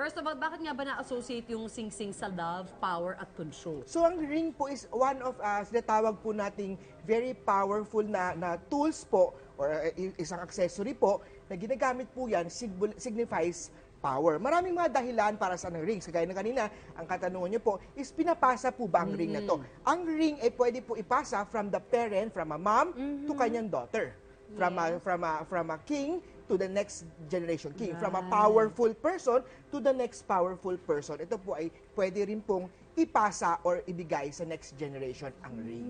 First of all, bakit nga ba na-associate yung sing-sing sa love, power, at control? So ang ring po is one of sinatawag po nating very powerful na tools po or isang accessory po na ginagamit po yan signifies power. Maraming mga dahilan para sa ring. Kagaya na kanina, ang katanungan niyo po is pinapasa po ba ang ring na to? Ang ring ay pwede po ipasa from the parent, from a mom to kanyang daughter. From a king to the next generation king. From a powerful person to the next powerful person. Ito po ay pwede rin pong ipasa or ibigay sa next generation ang ring.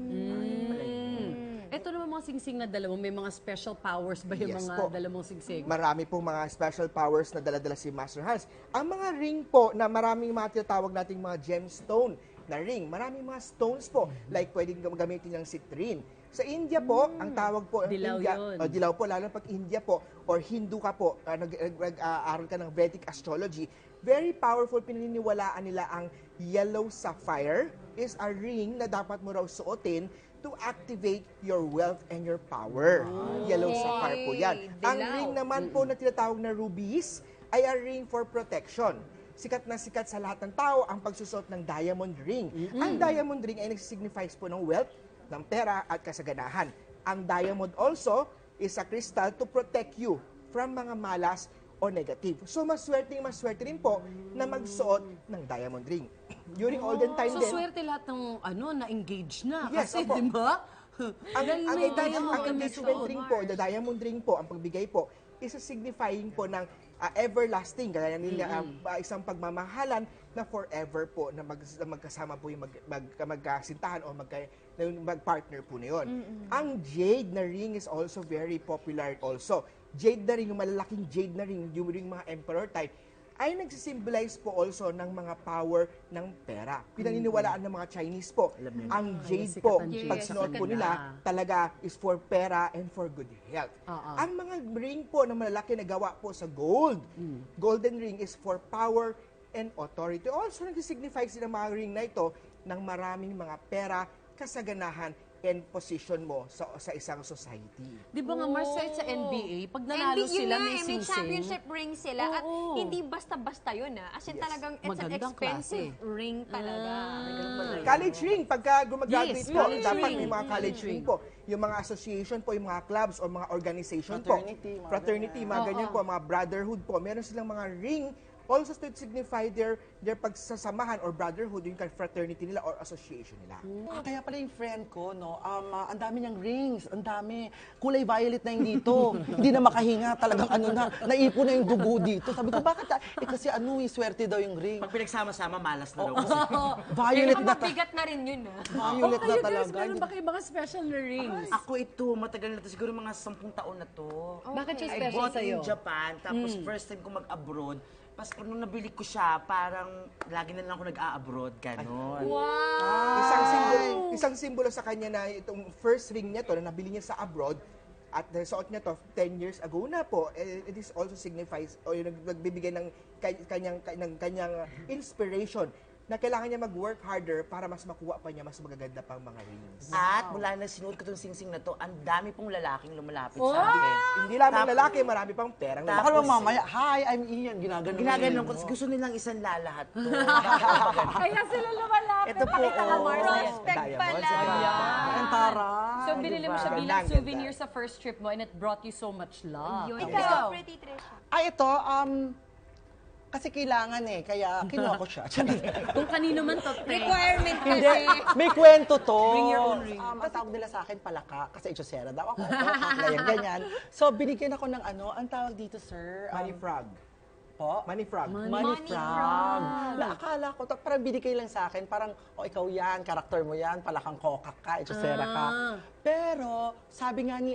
Ito naman mga sing-sing na dala mo, may mga special powers ba yung Yes mga po. dala mong sing-sing? Marami pong mga special powers na dala-dala si Master Hans. Ang mga ring po na maraming mga tinatawag nating mga gemstone na ring, maraming mga stones po, like pwedeng gamitin ng citrine. Sa India po, ang tawag po ng Dilaw India, yun. dilaw po, lalo pag India po, or Hindu ka po, nag-aaral ka ng Vedic astrology, very powerful, pinaniniwalaan nila ang yellow sapphire is a ring na dapat mo raw suotin to activate your wealth and your power. Yellow sapphire po yan. Ang ring naman po na tinatawag na rubies ay a ring for protection. Sikat na sikat sa lahat ng tao ang pagsusot ng diamond ring. Ang diamond ring ay nagsisignifies po ng wealth, ng pera at kasaganahan. Ang diamond also is a crystal to protect you from mga malas o negative. So maswerte rin po na magsuot ng diamond ring. During olden time So, din. swerte lahat ng na-engage na. Yes, Kasi, opo. di ba? Ang May diamond kami engagement suot. ring po, the diamond ring po, ang pagbigay po, is a signifying po ng everlasting, gaya nila isang pagmamahalan na forever po, na magkasama po yung magkasintahan o mag-partner po na yun. Ang jade na ring is also very popular also. Jade na ring, yung malalaking jade na ring, yung mga emperor type, ay nagsisimbolize po also ng mga power ng pera. Pinaniniwalaan ng mga Chinese po. Ang jade po, pag sinuot po nila, talaga is for pera and for good health. Ang mga ring po na malalaki na gawa po sa gold, golden ring is for power and authority. Also, nagsisignify sila mga ring na ito ng maraming mga pera, kasaganahan, and position mo sa isang society. Di ba nga, Mars, kahit sa NBA, pag nanalo sila, may may sing-sing. championship ring sila. At hindi basta-basta yun, As in talagang, it's an Magandang expensive ring talaga. College ring, pagka gumagraduate Yes, po, college dapat ring. may mga college ring po. Yung mga association po, yung mga clubs o mga organization po. Fraternity, mga ganyan po, mga brotherhood po. Meron silang mga ring also to signify their pagsasamahan or brotherhood, yung fraternity nila or association nila. Kaya pala yung friend ko, no, ang dami niyang rings, ang dami. Kulay violet na yung dito. Hindi na makahinga, talagang naipon na yung dugo dito. Sabi ko, bakit? Kasi swerte daw yung ring. Pag pinagsama-sama, malas na daw. Violet na Mabigat na rin yun, Violet na Kayo talaga. guys, meron ba kayo mga special na rings? Ako ito, matagal na ito, siguro mga 10 taon na to. Bakit siya I special bought sa'yo? in Japan, tapos first time ko mag-abroad. Pas nung nabili ko siya, parang lagi na lang ako nag-a-abroad, gano'n. Isang simbolo sa kanya na itong first ring niya to na nabili niya sa abroad at nasuot niya to 10 years ago na po. It is also signifies o yung nagbibigay ng kanyang inspiration na kailangan niya mag-work harder para mas makuha pa niya mas magaganda pang mga rings. At mula na sinuot ko itong sing-sing na to, ang dami pong lalaking lumalapit sa akin. Hindi lamang lalaki, marami pang perang Baka lalaki. naman mamaya, hi, I'm Ian. Ginaganon ko, tapos gusto nilang isang lalahat to. Kaya sila lumalapit. Ito po, Pakita ka, oh. prospect Diamond, pala. Ang tara. So, binili mo siya Diba? bilang Ganda, souvenir ganda. sa first trip mo and it brought you so much love. Ikaw, Pretty Trisha. Ito, kasi kailangan kaya kinuha ko siya. Kung kanino man to, Requirement Hindi, kasi. may kwento to. Bring your own ring. Ang tawag nila sa akin palaka, kasi itsosera daw ako. Kakla ganyan. So, binigyan ako ng ang tawag dito, sir? Money frog. Po? Money frog. Money frog. Naakala ko, parang binigay lang sa akin, parang, ikaw yan, karakter mo yan, palakang kokak ka, itsosera ka. Pero, sabi nga ni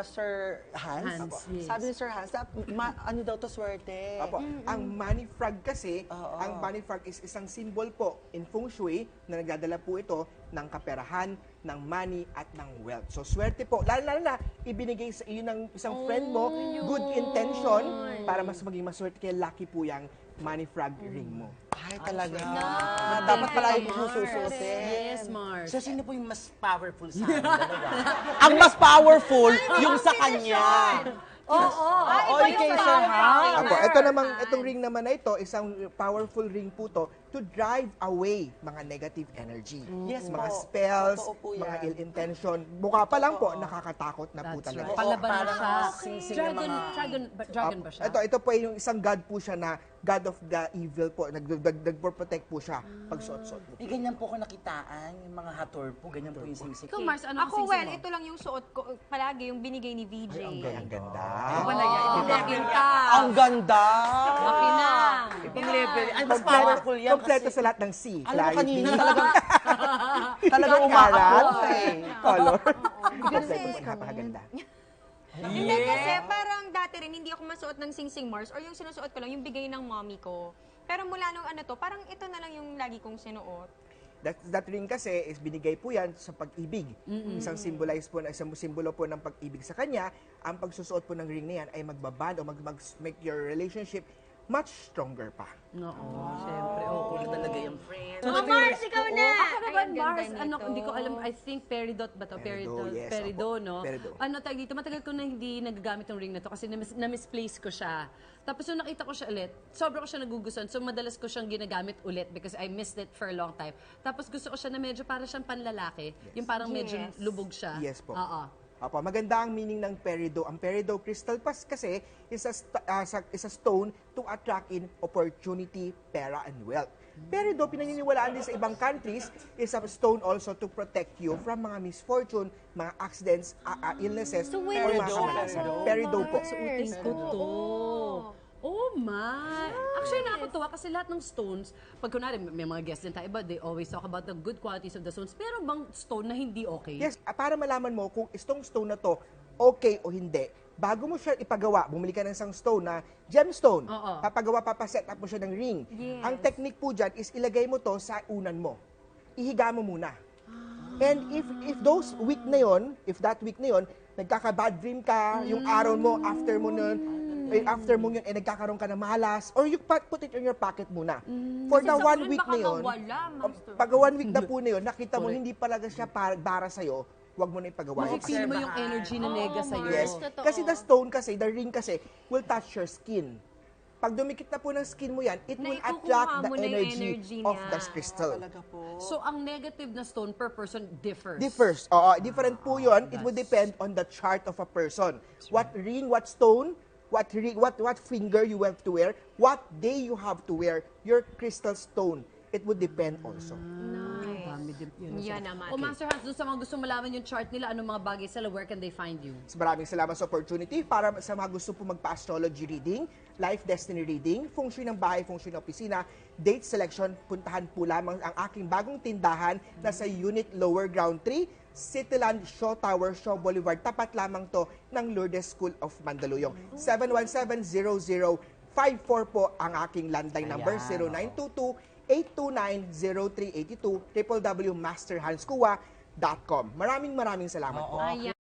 Sir Hans, yes. sabi ni Sir Hans, ano daw to swerte? Apo, ang money frog kasi, ang money frog is isang symbol po in feng shui na nagdadala po ito ng kaperahan, ng money at ng wealth. So swerte po, lalo na ibinigay sa iyo ng isang friend mo, good intention para mas maging maswerte kaya lucky po yung money frog ring mo. Ay, talaga. Dapat palagi ko susuotin. Yes, Mars. So, sino po yung mas powerful sa amin? Dalawa? Ang mas powerful, yung sa kanya. All kay Sir Hans. Apo, itong ring naman na ito, isang powerful ring po to to drive away mga negative energy. Yes mga po. spells, Totoo po mga yan. ill intention. Mukha pa lang po, nakakatakot na po That's talaga. right. Palaban na parang siya. singsing ng Dragon, mga- dragon ba siya? Ito po yung isang god po siya na god of the evil po. Nagpo-protect po siya pag suot-suot mo. Ganyan po ko nakitaan, yung mga hator po, ganyan po yung singsing. Ikaw, Mars, ano ang Ako, singsing well, mo? ito lang yung suot ko palagi, yung binigay ni VJ. Ang ganda. Level ka. Ang ganda! Makinang. Ibang level. Ay, mas powerful yan Kompleto kasi. sa lahat ng C. Alam mo Clarity, kanina talagang karat, umaapoy eh. color. Kasi- Napakaganda. Hindi kasi parang dati rin hindi ako masuot ng Sing Mars or yung sinusuot ko lang yung bigay ng mommy ko. Pero mula nung ano to, parang ito na lang yung lagi kong sinuot. That ring kasi is binigay po yan sa pag-ibig. Isang simbolo po ng pag-ibig sa kanya. Ang pagsusuot po ng ring na yan ay magbaband o make your relationship much stronger pa. Oo, syempre. Oo. Cool talaga yung friend. Oh, Mars, ikaw na! Ako naman, Ay, ang ganda Mars, ano, nito. hindi ko alam, I think peridot ba to? Peridot, yes, Peridot, opo. no? Peridot. Ano tawag dito, matagal ko na hindi nagagamit yung ring na to kasi na-misplace ko siya. Tapos nung nakita ko siya ulit, sobra ko siya nagugustuhan. So madalas ko siyang ginagamit ulit because I missed it for a long time. Tapos gusto ko siya na medyo para siyang panlalaki. Yung parang medyo Yes. lubog siya. Yes po. Oo. Opo, maganda ang meaning ng peridot. Ang peridot crystal kasi is a stone to attract in opportunity, pera, and wealth. Peridot, pinaniniwalaan din sa ibang countries, is a stone also to protect you from mga misfortune, mga accidents, illnesses, or mga kamalasan. Peridot po. Suotin ko to. Oh my! Actually, nakakatuwa kasi lahat ng stones, pag kunwari may mga guests din tayo, iba, they always talk about the good qualities of the stones. Pero bang stone na hindi okay? Yes, para malaman mo kung itong stone na to okay o hindi, bago mo siya ipagawa, bumili ka ng isang stone na gemstone. Oo. Papaset up mo siya ng ring. Yes. Ang technique po dyan is ilagay mo to sa unan mo. Ihiga mo muna. And if that week na yon, nagkaka-bad dream ka, yung araw mo, after mo yun, nagkakaroon ka ng malas, or you put it in your pocket muna. For the Kasi sa 1 ulan week baka na yun, mawala, Master. pag 1 week na po na yun, nakita mo hindi palaga siya para sa'yo, huwag mo na ipagawa. Makikita mo yung energy na nega sa'yo. Yes. Totoo. Kasi the ring kasi, will touch your skin. Pag dumikit na po ng skin mo yan, it will Naikukuha attract the mo na yung energy energy of niya. the crystal. Talaga po. So, ang negative na stone per person differs. Differs. Oo, different po yun. It would depend on the chart of a person. What ring, what stone, what finger you have to wear, what day you have to wear your crystal stone. It would depend also. Dami din yun. Yan naman. O Master Hans, dun sa mga gusto malaman yung chart nila, anong mga bagay sila, where can they find you? So, maraming salamat sa opportunity para sa mga gusto po magpa-astrology reading, life destiny reading, feng shui ng bahay, feng shui ng opisina, date selection, puntahan po lamang ang aking bagong tindahan na sa Unit Lower Ground 3, Cityland Shaw Tower, Shaw Boulevard. Tapat lamang to ng Lourdes School of Mandaluyong. 717-0054 po ang aking landline number, 0922-829-0382, www.masterhanskua.com. Maraming salamat po. Ayan.